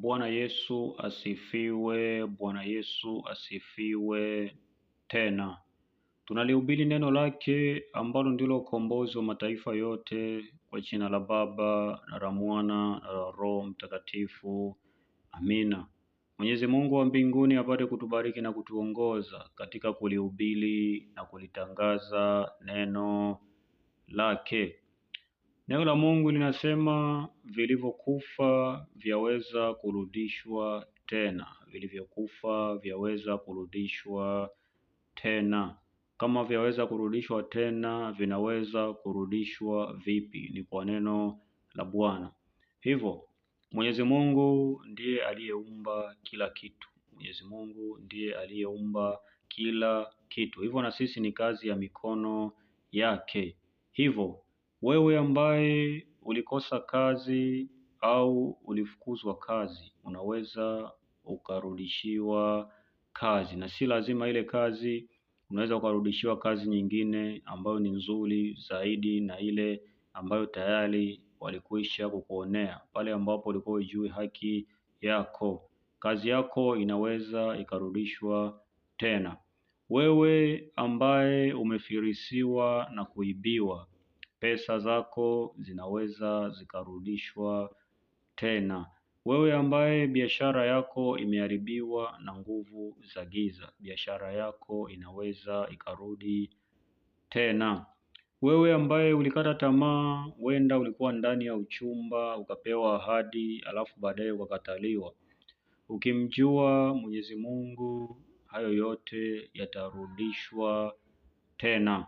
Bwana Yesu asifiwe. Bwana Yesu asifiwe tena. Tunalihubiri neno lake ambalo ndilo ukombozi wa mataifa yote, kwa jina la Baba na la Mwana na la Roho Mtakatifu. Amina. Mwenyezi Mungu wa mbinguni apate kutubariki na kutuongoza katika kulihubiri na kulitangaza neno lake. Neno la Mungu linasema vilivyokufa vyaweza kurudishwa tena. Vilivyokufa vyaweza kurudishwa tena. Kama vyaweza kurudishwa tena, vinaweza kurudishwa vipi? Ni kwa neno la Bwana. Hivyo Mwenyezi Mungu ndiye aliyeumba kila kitu. Mwenyezi Mungu ndiye aliyeumba kila kitu. Hivyo na sisi ni kazi ya mikono yake. Hivyo wewe ambaye ulikosa kazi au ulifukuzwa kazi, unaweza ukarudishiwa kazi, na si lazima ile kazi, unaweza ukarudishiwa kazi nyingine ambayo ni nzuri zaidi na ile ambayo tayari walikwisha kukuonea pale ambapo ulikuwa hujui haki yako. Kazi yako inaweza ikarudishwa tena. Wewe ambaye umefilisiwa na kuibiwa, pesa zako zinaweza zikarudishwa tena. Wewe ambaye biashara yako imeharibiwa na nguvu za giza, biashara yako inaweza ikarudi tena. Wewe ambaye ulikata tamaa, wenda ulikuwa ndani ya uchumba, ukapewa ahadi, alafu baadaye ukakataliwa. Ukimjua Mwenyezi Mungu, hayo yote yatarudishwa tena.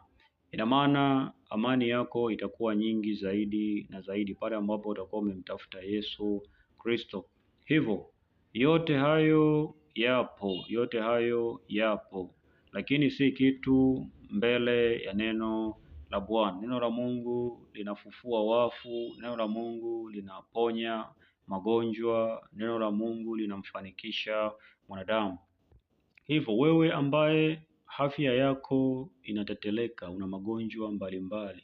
Ina maana amani yako itakuwa nyingi zaidi na zaidi pale ambapo utakuwa umemtafuta Yesu Kristo. Hivyo yote hayo yapo, lakini si kitu mbele ya neno la Bwana. Neno la Mungu linafufua wafu, neno la Mungu linaponya magonjwa, neno la Mungu linamfanikisha mwanadamu. Hivyo wewe ambaye afya yako inateteleka, una magonjwa mbalimbali,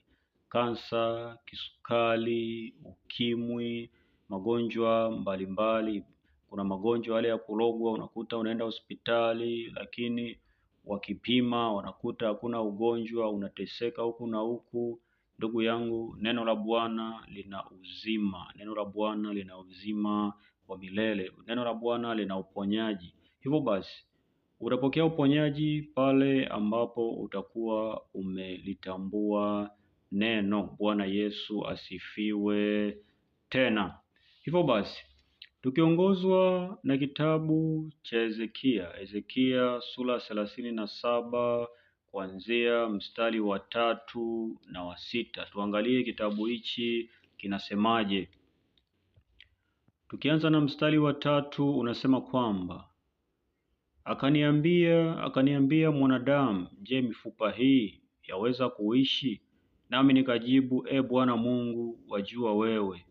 kansa, kisukari, ukimwi, magonjwa mbalimbali. Kuna magonjwa yale ya kulogwa, unakuta unaenda hospitali lakini wakipima wanakuta hakuna ugonjwa, unateseka huku na huku. Ndugu yangu, neno la Bwana lina uzima. Neno la Bwana lina uzima wa milele. Neno la Bwana lina uponyaji. Hivyo basi utapokea uponyaji pale ambapo utakuwa umelitambua neno. Bwana Yesu asifiwe tena. Hivyo basi tukiongozwa na kitabu cha Hezekia sura 37 kuanzia mstari wa 3 na wa 6, tuangalie kitabu hichi kinasemaje. Tukianza na mstari wa 3 unasema kwamba Akaniambia, mwanadamu, je, mifupa hii yaweza kuishi? Nami nikajibu, Bwana Mungu, wajua wewe.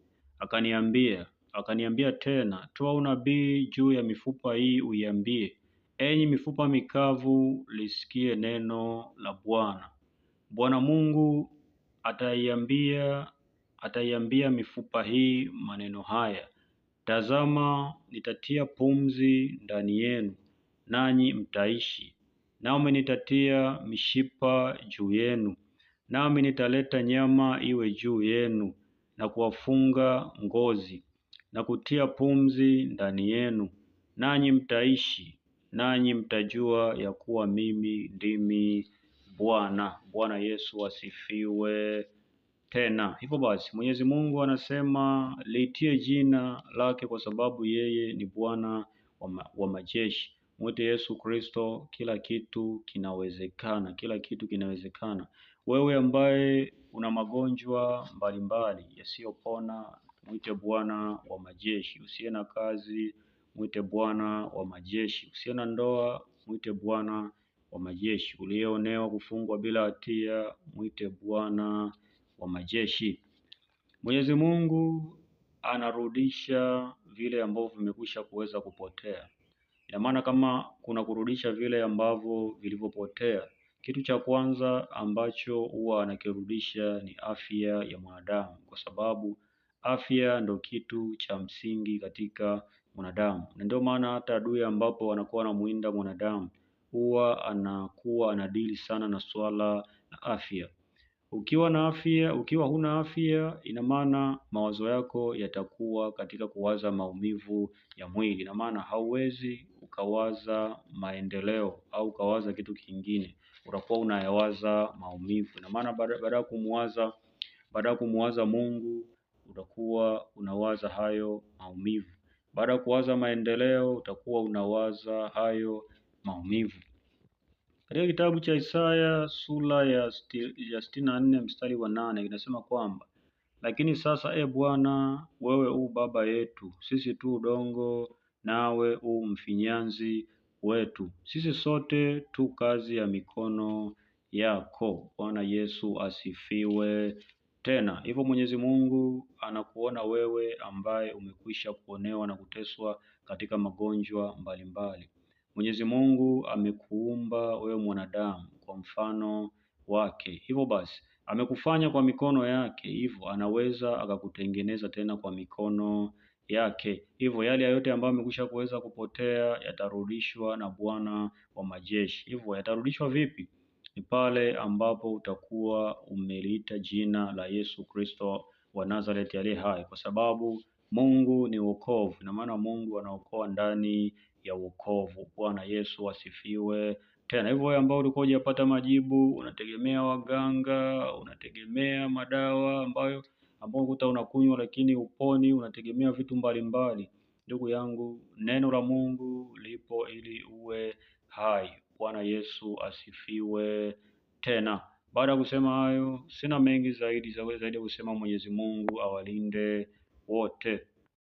Akaniambia tena, toa unabii juu ya mifupa hii uiambie, enyi mifupa mikavu, lisikie neno la Bwana. Bwana Mungu ataiambia mifupa hii maneno haya, tazama, nitatia pumzi ndani yenu, nanyi mtaishi, nami nitatia mishipa juu yenu, nami nitaleta nyama iwe juu yenu, na kuwafunga ngozi, na kutia pumzi ndani yenu, nanyi mtaishi, nanyi mtajua ya kuwa mimi ndimi Bwana. Bwana Yesu asifiwe tena. Hivyo basi Mwenyezi Mungu anasema liitie jina lake, kwa sababu yeye ni Bwana wa majeshi. Mwite Yesu Kristo, kila kitu kinawezekana, kila kitu kinawezekana. Wewe ambaye una magonjwa mbalimbali yasiyopona, mwite Bwana wa majeshi. Usiye na kazi, mwite Bwana wa majeshi. Usiye na ndoa, mwite Bwana wa majeshi. Uliyeonewa kufungwa bila hatia, mwite Bwana wa majeshi. Mwenyezi Mungu anarudisha vile ambavyo vimekwisha kuweza kupotea. Ina maana kama kuna kurudisha vile ambavyo vilivyopotea, kitu cha kwanza ambacho huwa anakirudisha ni afya ya mwanadamu, kwa sababu afya ndo kitu cha msingi katika mwanadamu, na ndio maana hata adui ambapo anakuwa anamuinda mwanadamu huwa anakuwa anadili sana na swala la afya. Ukiwa huna afya, ina maana mawazo yako yatakuwa katika kuwaza maumivu ya mwili. Ina maana hauwezi ukawaza maendeleo au ukawaza kitu kingine, utakuwa unayawaza maumivu. Ina maana baada ya kumuwaza Mungu utakuwa unawaza hayo maumivu. Baada ya kuwaza maendeleo utakuwa unawaza hayo maumivu. Katika kitabu cha Isaya sura ya 64 mstari wa 8 inasema kwamba, lakini sasa e Bwana, wewe u baba yetu, sisi tu udongo, nawe u mfinyanzi wetu, sisi sote tu kazi ya mikono yako. Bwana Yesu asifiwe. Tena hivyo Mwenyezi Mungu anakuona wewe ambaye umekwisha kuonewa na kuteswa katika magonjwa mbalimbali. Mwenyezi Mungu amekuumba wewe mwanadamu kwa mfano wake. Hivyo basi amekufanya kwa mikono yake, hivyo anaweza akakutengeneza tena kwa mikono yake. Hivyo yale yote ambayo amekwisha kuweza kupotea yatarudishwa na Bwana wa majeshi. Hivyo yatarudishwa vipi? Ni pale ambapo utakuwa umeliita jina la Yesu Kristo wa Nazareti aliye hai, kwa sababu Mungu ni wokovu, na maana Mungu anaokoa ndani ya wokovu. Bwana Yesu asifiwe. Tena hivyo wewe ambao ulikuwa hujapata majibu, unategemea waganga, unategemea madawa ambao ukuta unakunywa lakini uponi, unategemea vitu mbalimbali. Ndugu yangu, neno la Mungu lipo ili uwe hai. Bwana Yesu asifiwe. Tena baada ya kusema hayo, sina mengi zaidi ya kusema Mwenyezi Mungu awalinde wote.